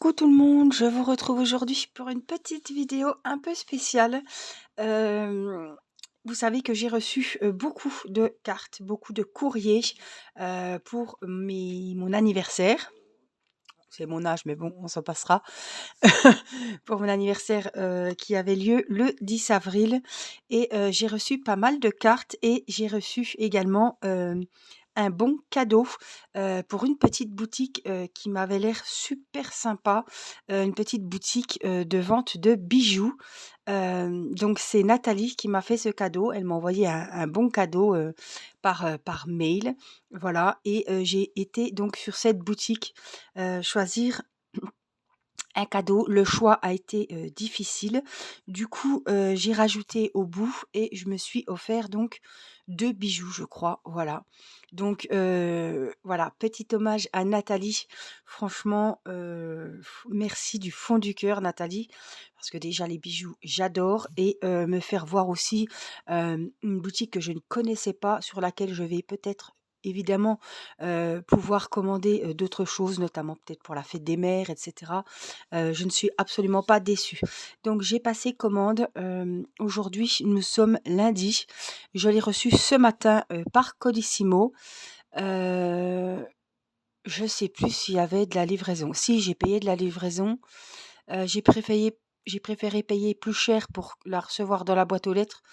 Coucou tout le monde, je vous retrouve aujourd'hui pour une petite vidéo un peu spéciale. Hem, Vous savez que j'ai reçu, beaucoup de cartes, beaucoup de courriers, pour mon anniversaire. C'est mon âge, mais bon, on s'en passera. Pour mon anniversaire, qui avait lieu le 10 avril et j'ai reçu pas mal de cartes et j'ai reçu également, un bon cadeau, pour une petite boutique, qui m'avait l'air super sympa, une petite boutique, de vente de bijoux. Donc c'est Nathalie qui m'a fait ce cadeau. Elle m'a envoyé un bon cadeau, par mail, voilà et j'ai été donc sur cette boutique, choisir un cadeau. Le choix a été, difficile. Du coup, j'ai rajouté au bout et je me suis offert donc 2 bijoux, je crois, voilà. Donc voilà, petit hommage à Nathalie. Franchement, merci du fond du cœur Nathalie, parce que déjà les bijoux, j'adore et me faire voir aussi, une boutique que je ne connaissais pas, sur laquelle je vais peut-être évidemment, pouvoir commander, d'autres choses, notamment peut-être pour la fête des mères et cetera. Je ne suis absolument pas déçue. Donc j'ai passé commande, aujourd'hui nous sommes lundi. Je l'ai reçu ce matin, par Colissimo. Heu, je sais plus s'il y avait de la livraison. Si, j'ai payé de la livraison. J'ai préféré payer plus cher pour la recevoir dans la boîte aux lettres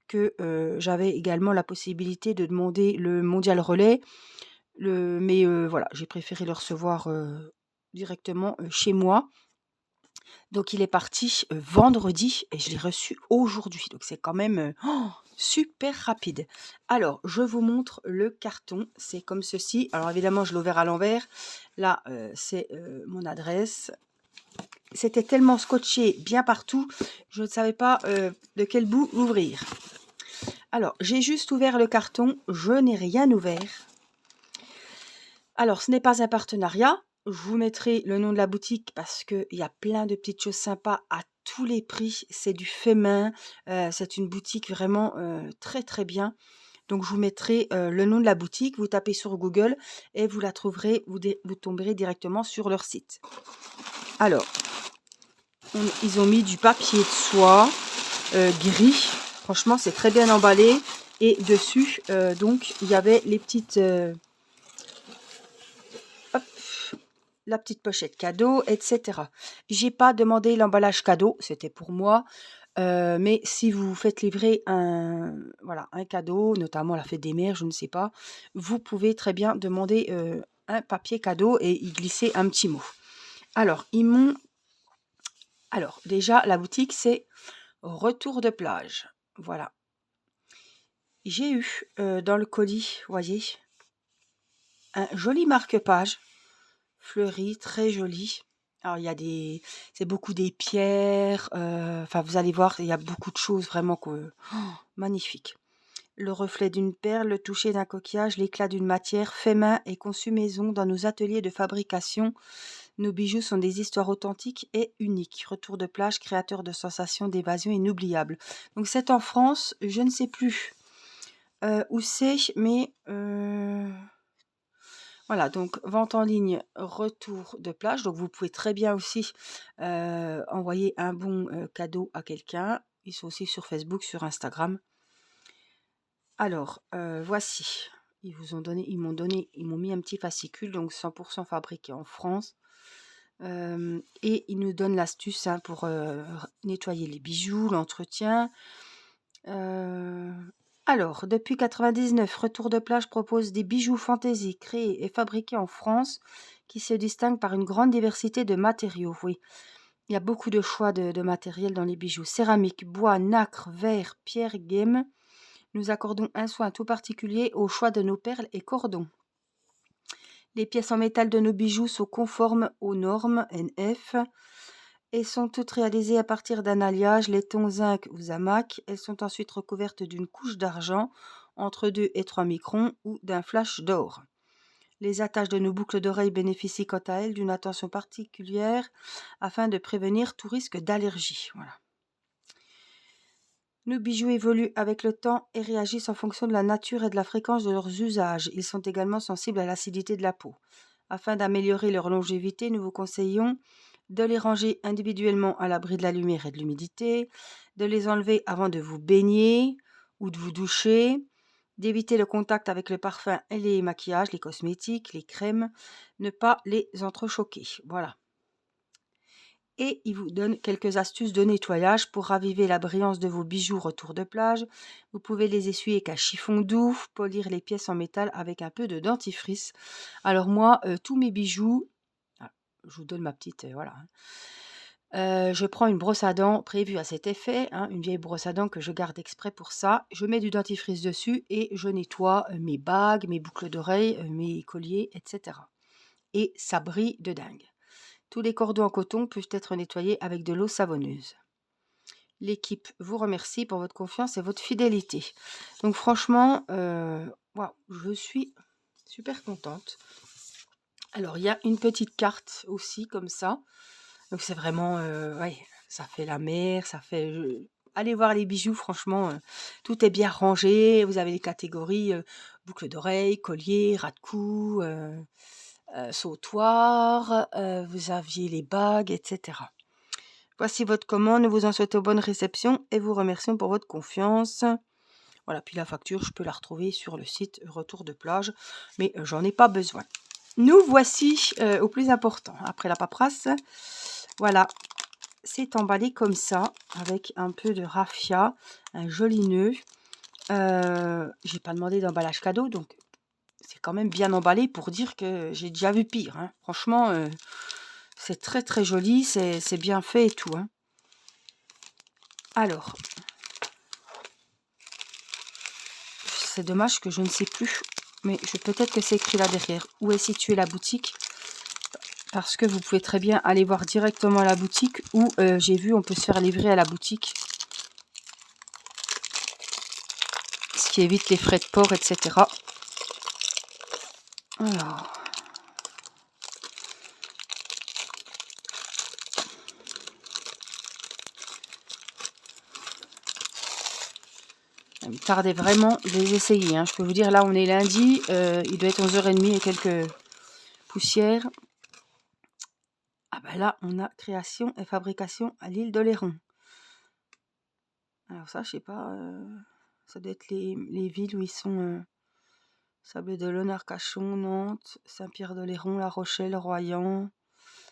que, j'avais également la possibilité de demander le mondial relais. Mais voilà, j'ai préféré le recevoir, directement, chez moi. Donc il est parti, vendredi et je l'ai reçu aujourd'hui. Donc c'est quand même, super rapide. Alors je vous montre le carton, c'est comme ceci. Alors évidemment je l'ai ouvert à l'envers. Là, c'est, mon adresse. C'était tellement scotché bien partout, je ne savais pas, de quel bout l'ouvrir. Alors j'ai juste ouvert le carton, je n'ai rien ouvert. Alors ce n'est pas un partenariat. Je vous mettrai le nom de la boutique parce qu'il y a plein de petites choses sympas à tous les prix. C'est du fait main. C'est une boutique vraiment, très, très bien. Donc je vous mettrai, le nom de la boutique. Vous tapez sur Google et vous la trouverez, vous tomberez directement sur leur site. Alors, ils ont mis du papier de soie, gris. Franchement, c'est très bien emballé et dessus, donc il y avait les petites, hop, la petite pochette cadeau, etc. J'ai pas demandé l'emballage cadeau, c'était pour moi. Mais si vous faites livrer un cadeau, notamment la fête des mères, je ne sais pas, vous pouvez très bien demander, un papier cadeau et y glisser un petit mot. Alors, déjà, la boutique, c'est Retour de plage. Voilà. J'ai eu, dans le colis, voyez, un joli marque-page fleuri, très joli. Alors c'est beaucoup des pierres, enfin vous allez voir, il y a beaucoup de choses vraiment magnifiques. Le reflet d'une perle, le toucher d'un coquillage, l'éclat d'une matière fait main et conçu maison dans nos ateliers de fabrication. Nos bijoux sont des histoires authentiques et uniques. Retour de plage, créateur de sensations d'évasion inoubliables. Donc c'est en France, je ne sais plus où c'est, mais voilà, donc vente en ligne, retour de plage. Donc vous pouvez très bien aussi envoyer un bon cadeau à quelqu'un. Ils sont aussi sur Facebook, sur Instagram. Alors, voici. Ils m'ont mis un petit fascicule, donc 100% fabriqué en France. Et ils nous donnent l'astuce pour nettoyer les bijoux, l'entretien. Alors, depuis 99, Retour de plage propose des bijoux fantaisie créés et fabriqués en France qui se distinguent par une grande diversité de matériaux. Oui, il y a beaucoup de choix de matériel dans les bijoux. Céramique, bois, nacre, verre, pierre, gemme. Nous accordons un soin tout particulier au choix de nos perles et cordons. Les pièces en métal de nos bijoux sont conformes aux normes NF et sont toutes réalisées à partir d'un alliage laiton, zinc ou zamac. Elles sont ensuite recouvertes d'une couche d'argent entre 2 et 3 microns ou d'un flash d'or. Les attaches de nos boucles d'oreilles bénéficient quant à elles d'une attention particulière afin de prévenir tout risque d'allergie. Voilà. Nos bijoux évoluent avec le temps et réagissent en fonction de la nature et de la fréquence de leurs usages. Ils sont également sensibles à l'acidité de la peau. Afin d'améliorer leur longévité, nous vous conseillons de les ranger individuellement à l'abri de la lumière et de l'humidité, de les enlever avant de vous baigner ou de vous doucher, d'éviter le contact avec le parfum et les maquillages, les cosmétiques, les crèmes, ne pas les entrechoquer. Voilà. Et il vous donne quelques astuces de nettoyage pour raviver la brillance de vos bijoux retour de plage. Vous pouvez les essuyer avec un chiffon doux, polir les pièces en métal avec un peu de dentifrice. Alors moi, tous mes bijoux, je vous donne ma petite, voilà. Je prends une brosse à dents prévue à cet effet, hein, une vieille brosse à dents que je garde exprès pour ça. Je mets du dentifrice dessus et je nettoie mes bagues, mes boucles d'oreilles, mes colliers, etc. Et ça brille de dingue. Tous les cordons en coton peuvent être nettoyés avec de l'eau savonneuse. L'équipe vous remercie pour votre confiance et votre fidélité. Donc franchement, wow, je suis super contente. Alors il y a une petite carte aussi comme ça. Donc c'est vraiment, ouais, ça fait la mer, ça fait... Allez voir les bijoux, franchement, tout est bien rangé. Vous avez les catégories boucles d'oreilles, colliers, ras de cou, sautoir, vous aviez les bagues, etc. Voici votre commande, nous vous en souhaitons bonne réception et vous remercions pour votre confiance. Voilà, puis la facture, je peux la retrouver sur le site Retour de plage, mais j'en ai pas besoin. Nous voici au plus important, après la paperasse. Voilà, c'est emballé comme ça, avec un peu de raffia, un joli nœud. J'ai pas demandé d'emballage cadeau, donc c'est quand même bien emballé pour dire que j'ai déjà vu pire. Hein. Franchement, c'est très très joli, c'est bien fait et tout. Hein. Alors, c'est dommage que je ne sais plus, mais peut-être que c'est écrit là derrière. Où est située la boutique? Parce que vous pouvez très bien aller voir directement à la boutique, ou j'ai vu on peut se faire livrer à la boutique. Ce qui évite les frais de port, etc. Alors... Il me tardait vraiment de les essayer. Hein. Je peux vous dire, là on est lundi, il doit être 11h30 et quelques poussières. Ah ben là, on a création et fabrication à l'île d'Oléron. Alors ça, je sais pas, ça doit être les villes où ils sont Sables-d'Olonne, Arcachon, Nantes, Saint-Pierre-d'Oléron, La Rochelle, Royan,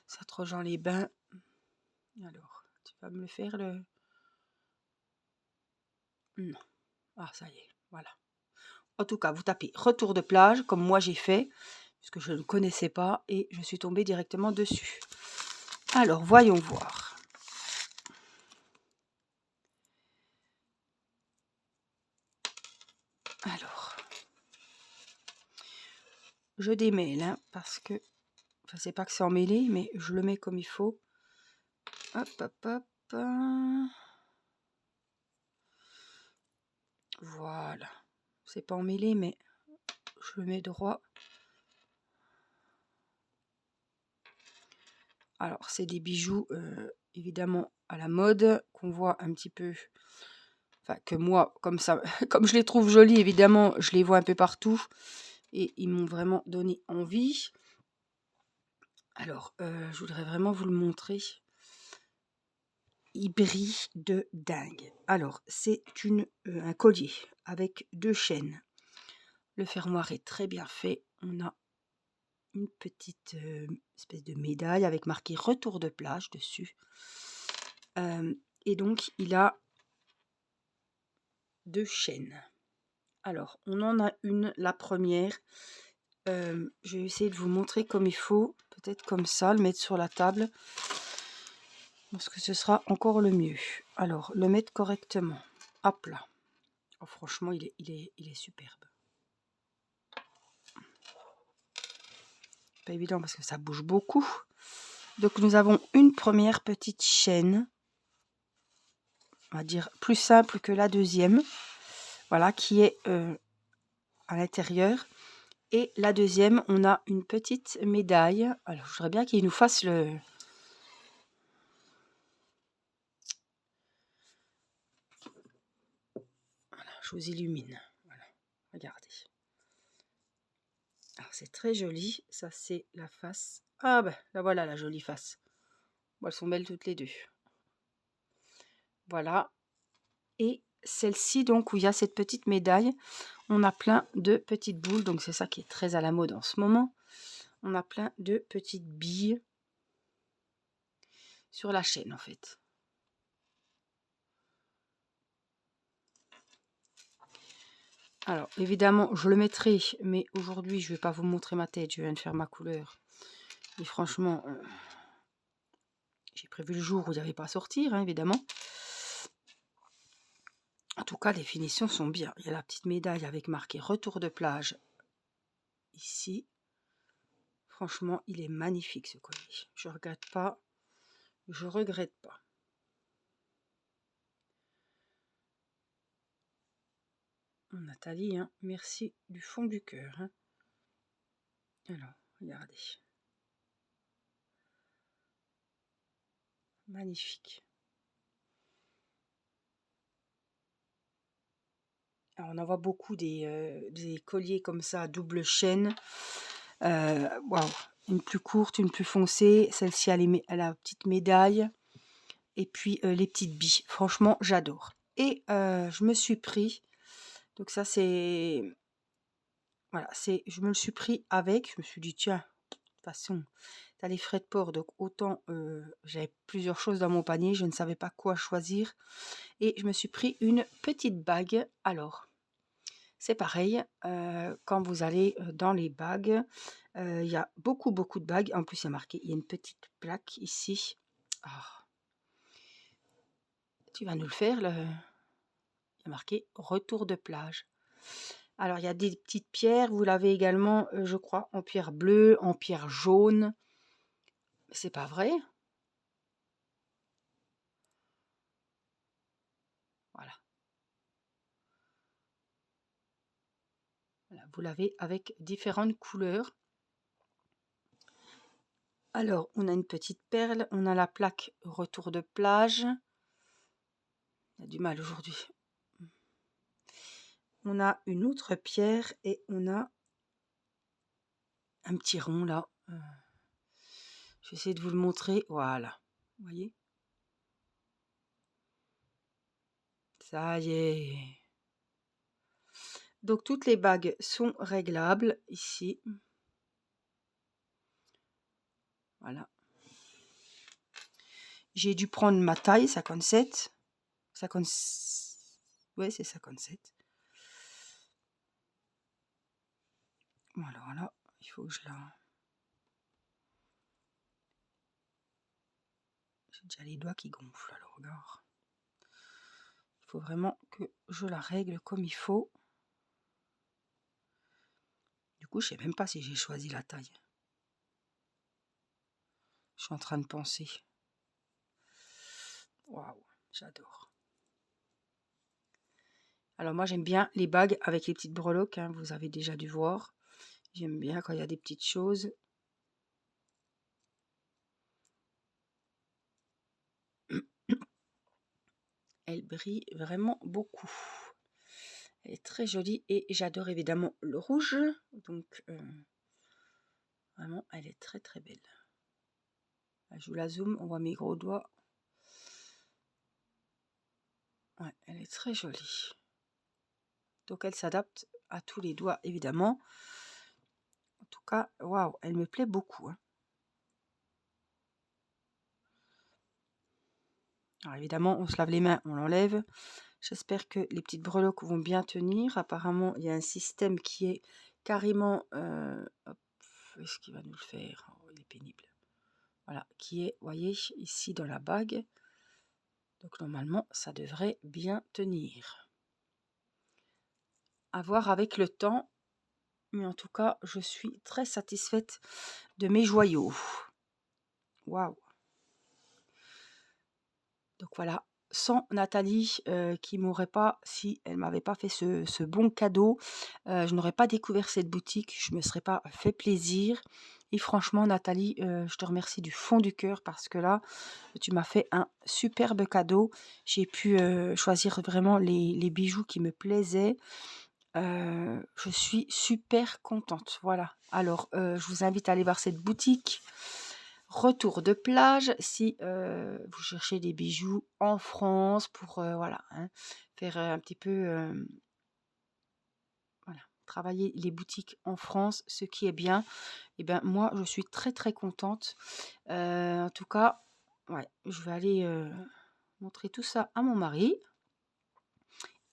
Saint-Trojan-les-Bains. Alors, tu vas me le faire le... Non. Ah, ça y est, voilà. En tout cas, vous tapez retour de plage, comme moi j'ai fait, puisque je ne connaissais pas, et je suis tombée directement dessus. Alors, voyons voir. Alors, je démêle, hein, parce que je ne sais pas que c'est emmêlé, mais je le mets comme il faut. Hop, hop, hop. Voilà. C'est pas emmêlé, mais je le mets droit. Alors, c'est des bijoux, évidemment, à la mode, qu'on voit un petit peu... Enfin, que moi, comme ça, comme je les trouve jolis, évidemment, je les vois un peu partout. Et ils m'ont vraiment donné envie. Alors, je voudrais vraiment vous le montrer. Il brille de dingue. Alors, c'est un collier avec 2 chaînes. Le fermoir est très bien fait. On a une petite espèce de médaille avec marqué retour de plage dessus. Et donc, il a 2 chaînes. Alors, on en a une, la première. Je vais essayer de vous montrer comme il faut. Peut-être comme ça, le mettre sur la table. Parce que ce sera encore le mieux. Alors, le mettre correctement. Hop là. Oh, franchement, il est superbe. Pas évident parce que ça bouge beaucoup. Donc, nous avons une première petite chaîne. On va dire plus simple que la deuxième. Voilà, qui est à l'intérieur. Et la deuxième, on a une petite médaille. Alors, je voudrais bien qu'il nous fasse le... Voilà, je vous illumine. Voilà, regardez. Alors, c'est très joli. Ça, c'est la face. Ah ben, là voilà la jolie face. Bon, elles sont belles toutes les deux. Voilà. Et celle-ci, donc, où il y a cette petite médaille, on a plein de petites boules. Donc, c'est ça qui est très à la mode en ce moment. On a plein de petites billes sur la chaîne, en fait. Alors, évidemment, je le mettrai, mais aujourd'hui, je ne vais pas vous montrer ma tête. Je viens de faire ma couleur. Et franchement, j'ai prévu le jour où il n'y avait pas à sortir, hein, évidemment. En tout cas, les finitions sont bien. Il y a la petite médaille avec marqué retour de plage ici. Franchement, il est magnifique ce collier. Je ne regrette pas. Je regrette pas. Nathalie, hein, merci du fond du cœur. Hein. Alors, regardez. Magnifique. Alors, on en voit beaucoup des colliers comme ça, à double chaîne. Waouh. Une plus courte, une plus foncée. Celle-ci, elle a la petite médaille. Et puis, les petites billes. Franchement, j'adore. Et je me suis pris... Donc ça, c'est... Voilà, je me le suis pris avec. Je me suis dit, tiens, de toute façon, tu as les frais de port. Donc autant, j'avais plusieurs choses dans mon panier. Je ne savais pas quoi choisir. Et je me suis pris une petite bague. Alors, c'est pareil. Quand vous allez dans les bagues, il y a beaucoup de bagues. En plus, il y a marqué, il y a une petite plaque ici. Oh. Tu vas nous le faire, il y a marqué retour de plage. Alors, il y a des petites pierres. Vous l'avez également, je crois, en pierre bleue, en pierre jaune. C'est pas vrai. Voilà. Voilà. Vous l'avez avec différentes couleurs. Alors, on a une petite perle. On a la plaque retour de plage. On a du mal aujourd'hui. On a une autre pierre et on a un petit rond là. Je vais essayer de vous le montrer. Voilà. Vous voyez? Ça y est. Donc toutes les bagues sont réglables ici. Voilà. J'ai dû prendre ma taille, 57. 57. Ouais, c'est 57. Voilà, voilà. Il faut que je la... J'ai déjà les doigts qui gonflent, alors regarde. Il faut vraiment que je la règle comme il faut. Du coup, je sais même pas si j'ai choisi la taille. Je suis en train de penser. Waouh, j'adore. Alors moi, j'aime bien les bagues avec les petites breloques. Hein, vous avez déjà dû voir. J'aime bien quand il y a des petites choses. Elle brille vraiment beaucoup. Elle est très jolie et j'adore évidemment le rouge. Donc, vraiment, elle est très très belle. Là, je vous la zoome, on voit mes gros doigts. Ouais, elle est très jolie. Donc, elle s'adapte à tous les doigts, évidemment. En tout cas, waouh, elle me plaît beaucoup. Hein. Alors, évidemment, on se lave les mains, on l'enlève. J'espère que les petites breloques vont bien tenir. Apparemment, il y a un système qui est carrément... hop, est-ce qu'il va nous le faire? Oh, il est pénible. Voilà, qui est, vous voyez, ici dans la bague. Donc normalement, ça devrait bien tenir. À voir avec le temps. Mais en tout cas, je suis très satisfaite de mes joyaux. Waouh! Donc voilà, sans Nathalie qui m'aurait pas, si elle m'avait pas fait ce bon cadeau, je n'aurais pas découvert cette boutique, je me serais pas fait plaisir. Et franchement, Nathalie, je te remercie du fond du cœur parce que là, tu m'as fait un superbe cadeau. J'ai pu choisir vraiment les bijoux qui me plaisaient. Je suis super contente. Voilà. Alors, je vous invite à aller voir cette boutique. Retour de plage, si vous cherchez des bijoux en France pour voilà, hein, faire un petit peu voilà, travailler les boutiques en France, ce qui est bien. Et ben moi, je suis très très contente. En tout cas, ouais, je vais aller montrer tout ça à mon mari.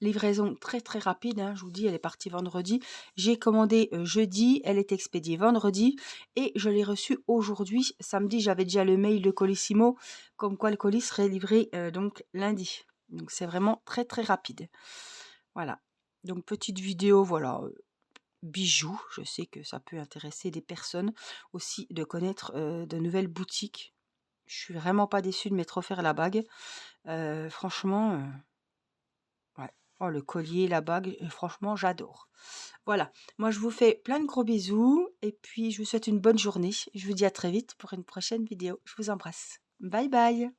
Livraison très très rapide, hein, je vous dis, elle est partie vendredi. J'ai commandé jeudi, elle est expédiée vendredi et je l'ai reçue aujourd'hui. Samedi, j'avais déjà le mail de Colissimo, comme quoi le colis serait livré donc lundi. Donc c'est vraiment très très rapide. Voilà. Donc petite vidéo, voilà, bijoux. Je sais que ça peut intéresser des personnes aussi de connaître de nouvelles boutiques. Je suis vraiment pas déçue de m'être offert la bague. Franchement. Ouais. Oh, le collier, la bague, franchement, j'adore. Voilà. Moi, je vous fais plein de gros bisous et puis je vous souhaite une bonne journée. Je vous dis à très vite pour une prochaine vidéo. Je vous embrasse. Bye bye.